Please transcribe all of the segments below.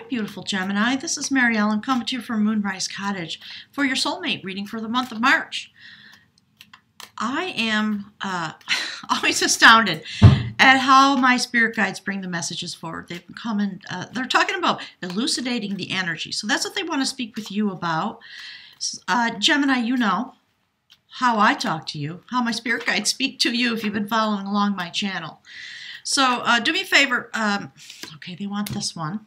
beautiful Gemini. This is Mary Ellen coming to you from Moonrise Cottage for your soulmate reading for the month of March. I am always astounded at how my spirit guides bring the messages forward. They've been coming, they're talking about elucidating the energy. So that's what they want to speak with you about. Gemini, you know how I talk to you, how my spirit guides speak to you if you've been following along my channel. So do me a favor. Okay, they want this one.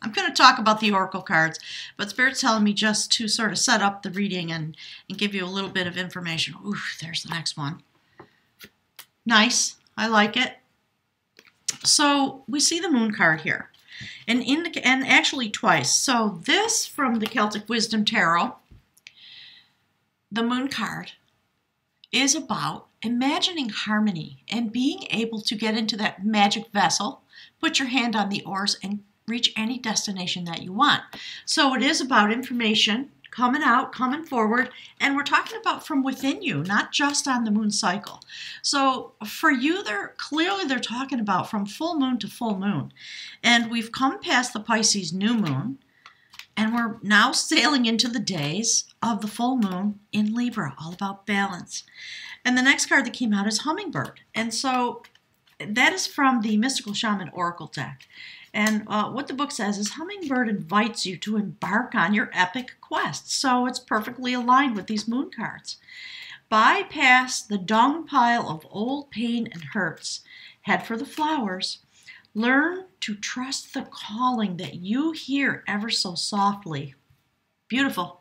I'm going to talk about the Oracle cards, but Spirit's telling me just to sort of set up the reading and give you a little bit of information. Ooh, there's the next one. Nice. I like it. So we see the Moon card here, and actually twice. So this from the Celtic Wisdom Tarot, the Moon card is about imagining harmony and being able to get into that magic vessel, put your hand on the oars, and reach any destination that you want. So it is about information coming out, coming forward, and we're talking about from within you, not just on the moon cycle. So for you, they're talking about from full moon to full moon. And we've come past the Pisces new moon, and we're now sailing into the days of the full moon in Libra, all about balance. And the next card that came out is Hummingbird. And so that is from the Mystical Shaman Oracle deck. And what the book says is Hummingbird invites you to embark on your epic quest. So it's perfectly aligned with these moon cards. Bypass the dung pile of old pain and hurts. Head for the flowers. Learn to trust the calling that you hear ever so softly. Beautiful.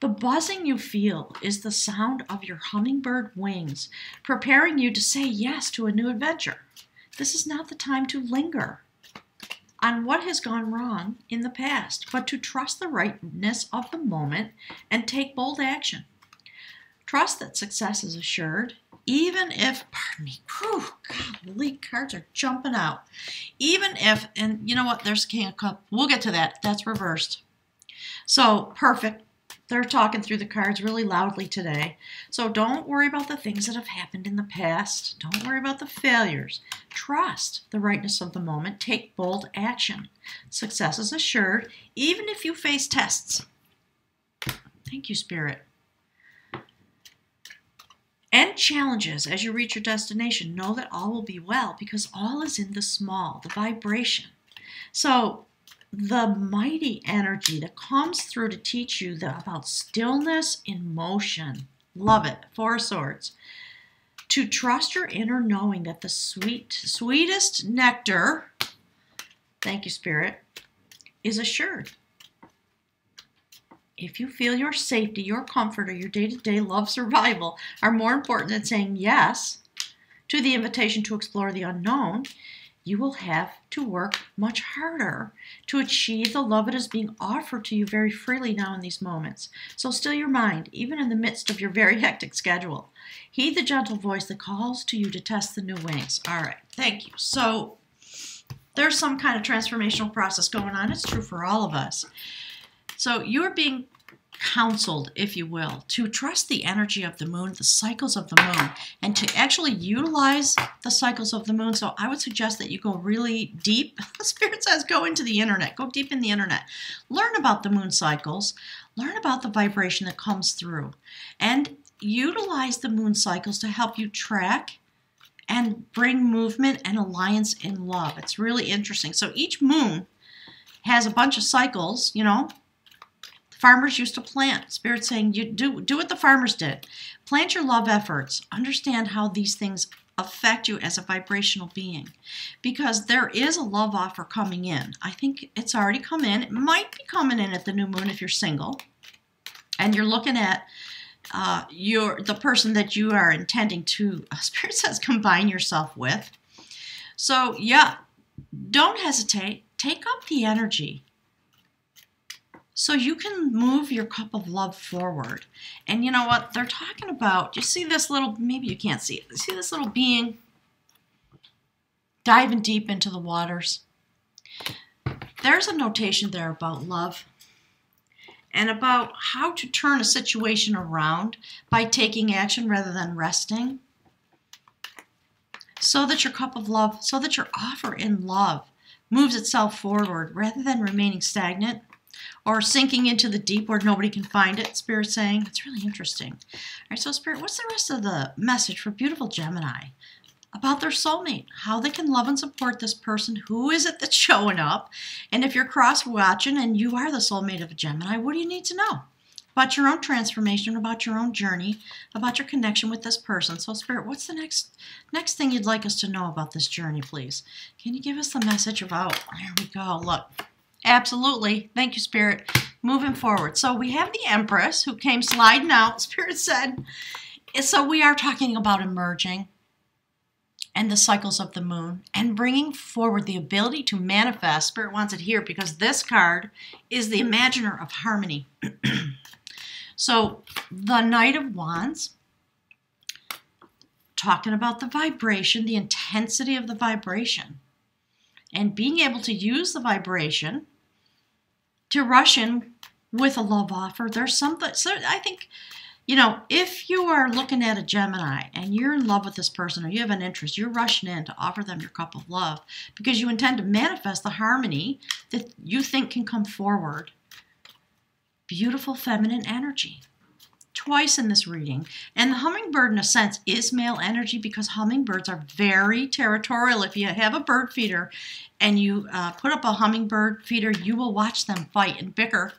The buzzing you feel is the sound of your hummingbird wings, preparing you to say yes to a new adventure. This is not the time to linger on what has gone wrong in the past, but to trust the rightness of the moment and take bold action. Trust that success is assured, even if, pardon me, whew, golly, cards are jumping out. Even if, and you know what, there's King of Cups. We'll get to that. That's reversed. So, perfect. They're talking through the cards really loudly today. So don't worry about the things that have happened in the past. Don't worry about the failures. Trust the rightness of the moment. Take bold action. Success is assured, even if you face tests. Thank you, Spirit. And challenges as you reach your destination. Know that all will be well because all is in the small, the vibration. So the mighty energy that comes through to teach you about stillness in motion. Love it. Four of Swords. To trust your inner knowing that the sweetest nectar, thank you, Spirit, is assured. If you feel your safety, your comfort, or your day-to-day love survival are more important than saying yes to the invitation to explore the unknown, you will have to work much harder to achieve the love that is being offered to you very freely now in these moments. So still your mind, even in the midst of your very hectic schedule. Heed the gentle voice that calls to you to test the new wings. All right, thank you. So there's some kind of transformational process going on. It's true for all of us. So you're being counseled, if you will, to trust the energy of the moon, the cycles of the moon, and to actually utilize the cycles of the moon. So I would suggest that you go really deep. Spirit says go into the internet. Go deep in the internet. Learn about the moon cycles. Learn about the vibration that comes through. And utilize the moon cycles to help you track and bring movement and alliance in love. It's really interesting. So each moon has a bunch of cycles, you know. Farmers used to plant. Spirit's saying, you do what the farmers did. Plant your love efforts. Understand how these things affect you as a vibrational being. Because there is a love offer coming in. I think it's already come in. It might be coming in at the new moon if you're single. And you're looking at the person that you are intending to, Spirit says, combine yourself with. So, yeah, don't hesitate. Take up the energy, so you can move your cup of love forward. And you know what? They're talking about, you see this little, maybe you can't see it. You see this little being diving deep into the waters? There's a notation there about love and about how to turn a situation around by taking action rather than resting. So that your cup of love, so that your offer in love moves itself forward rather than remaining stagnant or sinking into the deep where nobody can find it, Spirit's saying. It's really interesting. All right, so Spirit, what's the rest of the message for beautiful Gemini about their soulmate? How they can love and support this person. Who is it that's showing up? And if you're cross-watching and you are the soulmate of a Gemini, what do you need to know about your own transformation, about your own journey, about your connection with this person? So Spirit, what's the next thing you'd like us to know about this journey, please? Can you give us the message about, here we go, look. Absolutely. Thank you, Spirit. Moving forward. So we have the Empress who came sliding out, Spirit said. So we are talking about emerging and the cycles of the moon and bringing forward the ability to manifest. Spirit wants it here because this card is the imaginer of harmony. So the Knight of Wands, talking about the vibration, the intensity of the vibration, and being able to use the vibration to rush in with a love offer. There's something, so I think, you know, if you are looking at a Gemini and you're in love with this person or you have an interest, you're rushing in to offer them your cup of love because you intend to manifest the harmony that you think can come forward. Beautiful feminine energy. Twice in this reading. And the hummingbird, in a sense, is male energy because hummingbirds are very territorial. If you have a bird feeder and you put up a hummingbird feeder, you will watch them fight and bicker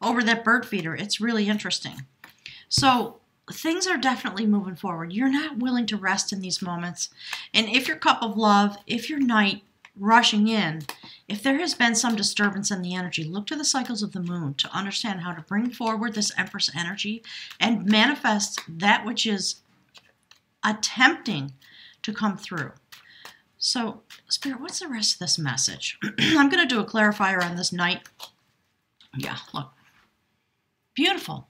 over that bird feeder. It's really interesting. So things are definitely moving forward. You're not willing to rest in these moments. And if your cup of love, if your knight rushing in, if there has been some disturbance in the energy, look to the cycles of the moon to understand how to bring forward this Empress energy and manifest that which is attempting to come through. So, Spirit, what's the rest of this message? I'm going to do a clarifier on this Knight. Yeah, look. Beautiful.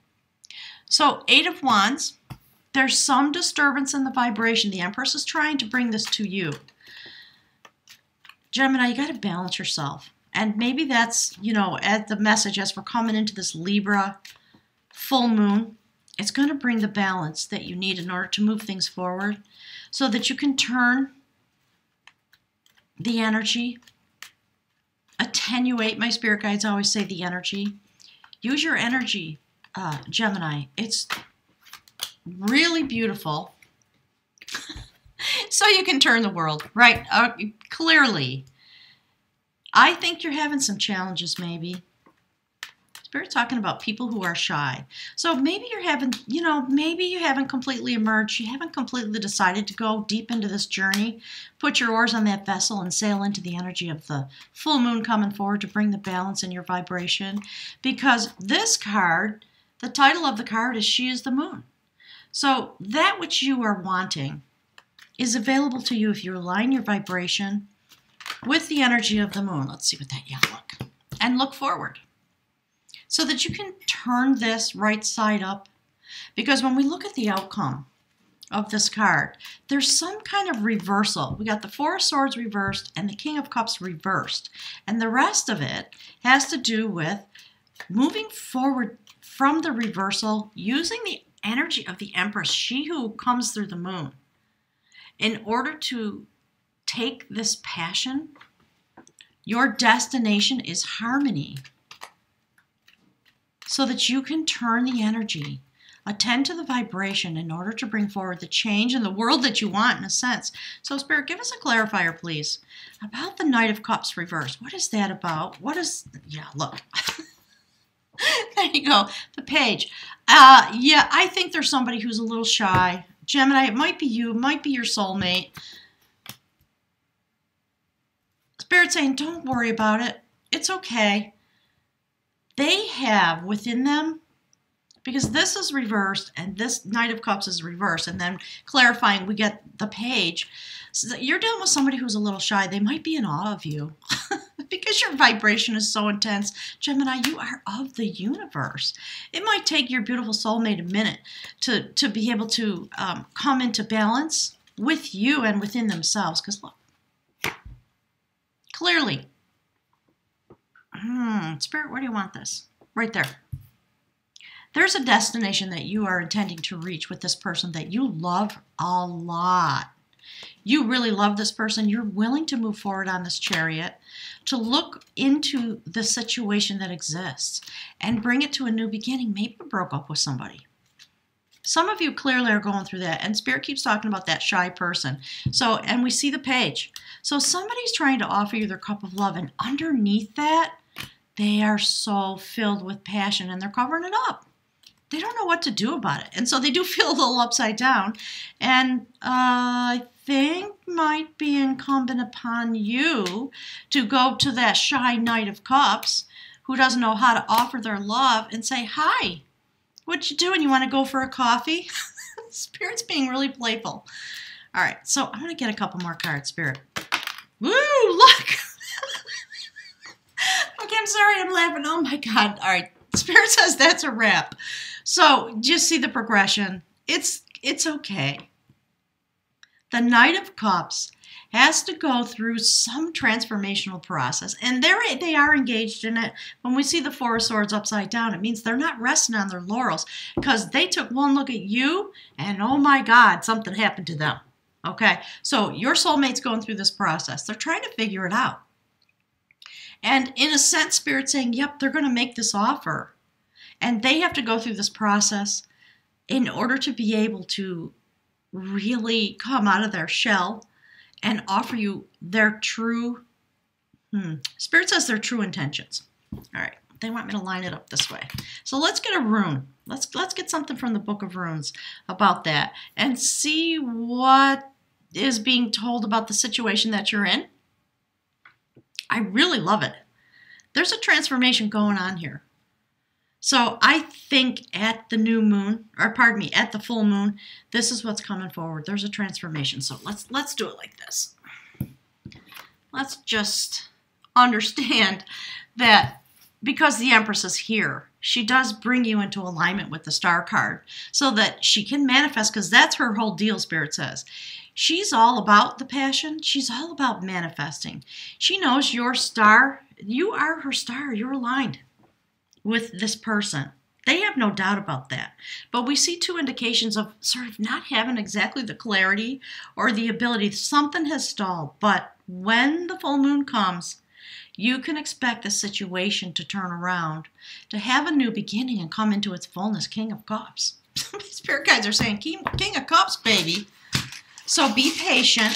So, Eight of Wands, there's some disturbance in the vibration. The Empress is trying to bring this to you. Gemini, you got to balance yourself. And maybe that's, you know, at the message as we're coming into this Libra full moon, it's going to bring the balance that you need in order to move things forward so that you can turn the energy, attenuate. My spirit guides always say the energy. Use your energy, Gemini. It's really beautiful. So you can turn the world, right? Clearly. I think you're having some challenges, maybe. Spirit's talking about people who are shy. So maybe you're having, you know, maybe you haven't completely emerged. You haven't completely decided to go deep into this journey. Put your oars on that vessel and sail into the energy of the full moon coming forward to bring the balance in your vibration. Because this card, the title of the card is She is the Moon. So that which you are wanting is available to you if you align your vibration with the energy of the moon. Let's see what that, yeah, look. And look forward so that you can turn this right side up. Because when we look at the outcome of this card, there's some kind of reversal. We got the Four of Swords reversed and the King of Cups reversed. And the rest of it has to do with moving forward from the reversal, using the energy of the Empress, she who comes through the moon, in order to take this passion. Your destination is harmony so that you can turn the energy, attend to the vibration in order to bring forward the change in the world that you want, in a sense. So, Spirit, give us a clarifier, please, about the Knight of Cups reversed. What is that about? What is, yeah, look. There you go, the page. Yeah, I think there's somebody who's a little shy. Gemini, it might be you, it might be your soulmate. Spirit saying, don't worry about it. It's okay. They have within them, because this is reversed and this Knight of Cups is reversed, and then clarifying, we get the page. So you're dealing with somebody who's a little shy. They might be in awe of you because your vibration is so intense. Gemini, you are of the universe. It might take your beautiful soulmate a minute to be able to come into balance with you and within themselves. Because look, clearly, Spirit, where do you want this? Right there. There's a destination that you are intending to reach with this person that you love a lot. You really love this person. You're willing to move forward on this Chariot, to look into the situation that exists and bring it to a new beginning. Maybe you broke up with somebody. Some of you clearly are going through that, and Spirit keeps talking about that shy person. So, and we see the page. So somebody's trying to offer you their cup of love, and underneath that, they are so filled with passion, and they're covering it up. They don't know what to do about it. And so they do feel a little upside down. And I think might be incumbent upon you to go to that shy Knight of Cups who doesn't know how to offer their love and say, hi, what you doing? You want to go for a coffee? Spirit's being really playful. All right, so I'm going to get a couple more cards, Spirit. Woo, look. Okay, I'm sorry, I'm laughing. Oh, my God. All right, Spirit says that's a wrap. So just see the progression. It's okay. The Knight of Cups has to go through some transformational process, and they are engaged in it. When we see the Four of Swords upside down, it means they're not resting on their laurels, because they took one look at you, and oh my God, something happened to them. Okay, so your soulmate's going through this process. They're trying to figure it out. And in a sense, Spirit's saying, yep, they're going to make this offer. And they have to go through this process in order to be able to really come out of their shell and offer you their true, Spirit says their true intentions. All right, they want me to line it up this way. So let's get a rune. Let's get something from the Book of Runes about that and see what is being told about the situation that you're in. I really love it. There's a transformation going on here. So I think at the new moon, or pardon me, at the full moon, this is what's coming forward. There's a transformation. So let's do it like this. Let's just understand that because the Empress is here, she does bring you into alignment with the Star card so that she can manifest, because that's her whole deal, Spirit says. She's all about the passion. She's all about manifesting. She knows your star. You are her star. You're aligned with this person. They have no doubt about that. But we see two indications of sort of not having exactly the clarity or the ability. Something has stalled. But when the full moon comes, you can expect the situation to turn around, to have a new beginning and come into its fullness. King of Cups. Spirit guides are saying, King of Cups, baby. So be patient.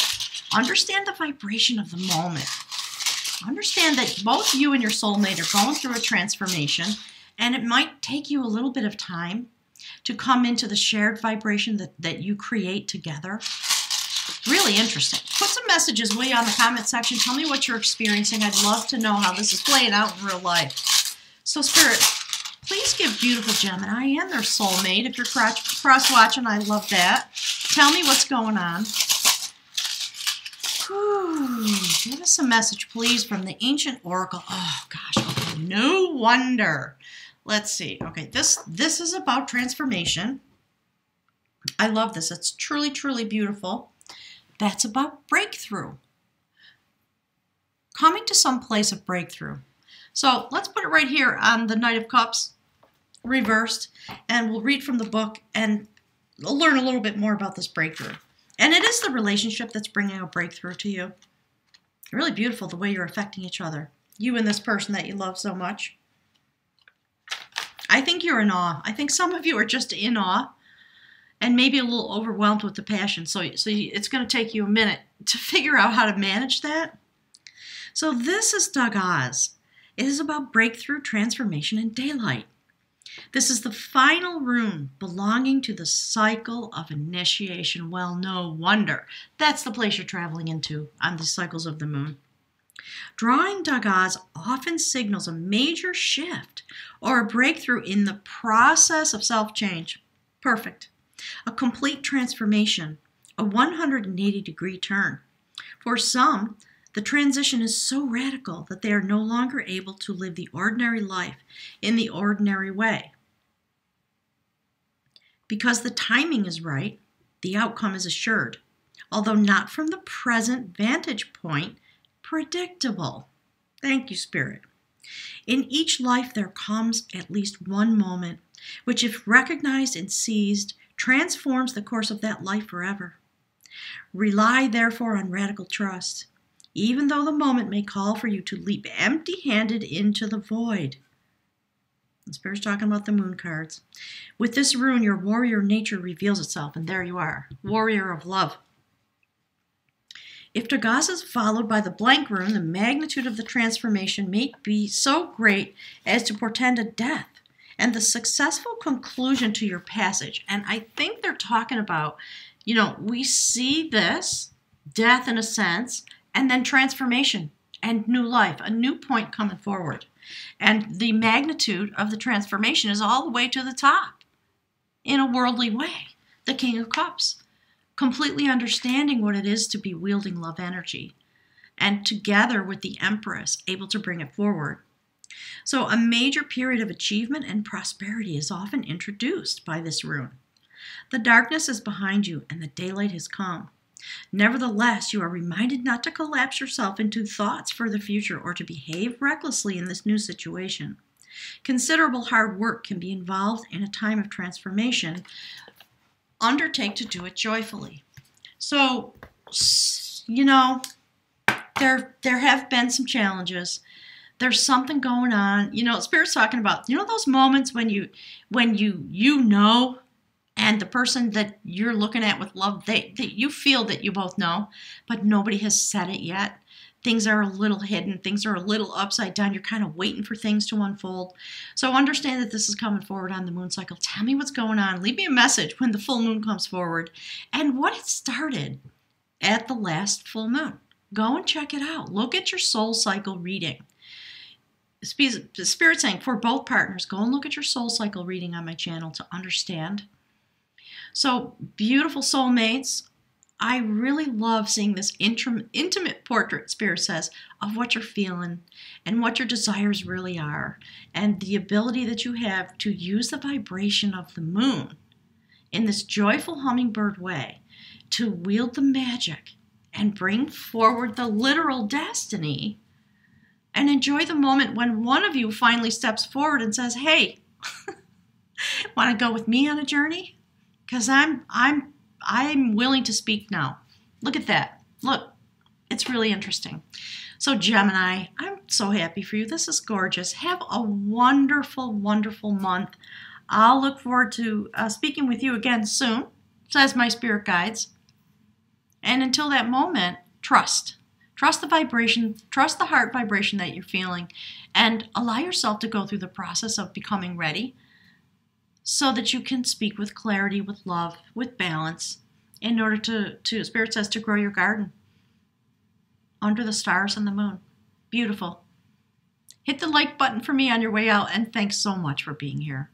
Understand the vibration of the moment. Understand that both you and your soulmate are going through a transformation, and it might take you a little bit of time to come into the shared vibration that you create together. Really interesting. Put some messages way on the comment section. Tell me what you're experiencing. I'd love to know how this is playing out in real life. So, Spirit, please give beautiful Gemini and their soulmate. If you're cross-watching, I love that. Tell me what's going on. Whew. Give us a message, please, from the Ancient Oracle. Oh, gosh. Okay. No wonder. Let's see. Okay, this is about transformation. I love this. It's truly, truly beautiful. That's about breakthrough. Coming to some place of breakthrough. So let's put it right here on the Knight of Cups, reversed, and we'll read from the book and learn a little bit more about this breakthrough. And it is the relationship that's bringing a breakthrough to you. Really beautiful the way you're affecting each other. You and this person that you love so much. I think you're in awe. I think some of you are just in awe and maybe a little overwhelmed with the passion. So it's going to take you a minute to figure out how to manage that. So this is Doug Oz. It is about breakthrough, transformation, and daylight. This is the final rune belonging to the cycle of initiation. Well, no wonder. That's the place you're traveling into on the cycles of the moon. Drawing Doug Oz often signals a major shift or a breakthrough in the process of self-change. Perfect. A complete transformation, a 180-degree turn. For some, the transition is so radical that they are no longer able to live the ordinary life in the ordinary way. Because the timing is right, the outcome is assured, although not from the present vantage point, predictable. Thank you, Spirit. In each life there comes at least one moment which, if recognized and seized, transforms the course of that life forever. Rely, therefore, on radical trust, even though the moment may call for you to leap empty-handed into the void. The Spirit's talking about the moon cards. With this rune, your warrior nature reveals itself, and there you are, warrior of love. If Tagaza is followed by the blank rune, the magnitude of the transformation may be so great as to portend a death and the successful conclusion to your passage. And I think they're talking about, we see this, death in a sense, and then transformation and new life, a new point coming forward. And the magnitude of the transformation is all the way to the top in a worldly way. The King of Cups, completely understanding what it is to be wielding love energy, and together with the Empress, able to bring it forward. So a major period of achievement and prosperity is often introduced by this rune. The darkness is behind you and the daylight has come. Nevertheless, you are reminded not to collapse yourself into thoughts for the future or to behave recklessly in this new situation. Considerable hard work can be involved in a time of transformation. Undertake to do it joyfully. So, there have been some challenges. There's something going on. Spirit's talking about, those moments when you know, and the person that you're looking at with love, you feel that you both know, but nobody has said it yet. Things are a little hidden. Things are a little upside down. You're kind of waiting for things to unfold. So understand that this is coming forward on the moon cycle. Tell me what's going on. Leave me a message when the full moon comes forward and what it started at the last full moon. Go and check it out. Look at your soul cycle reading. The Spirit's saying for both partners, go and look at your soul cycle reading on my channel to understand. So, beautiful soulmates, I really love seeing this intimate portrait, Spirit says, of what you're feeling and what your desires really are, and the ability that you have to use the vibration of the moon in this joyful hummingbird way to wield the magic and bring forward the literal destiny, and enjoy the moment when one of you finally steps forward and says, hey, want to go with me on a journey? Because I'm willing to speak now. Look at that. Look, it's really interesting. So Gemini, I'm so happy for you. This is gorgeous. Have a wonderful, wonderful month. I'll look forward to speaking with you again soon, says my spirit guides. And until that moment, trust. Trust the vibration, trust the heart vibration that you're feeling, and allow yourself to go through the process of becoming ready so that you can speak with clarity, with love, with balance, in order to Spirit says, to grow your garden under the stars and the moon. Beautiful. Hit the like button for me on your way out, and thanks so much for being here.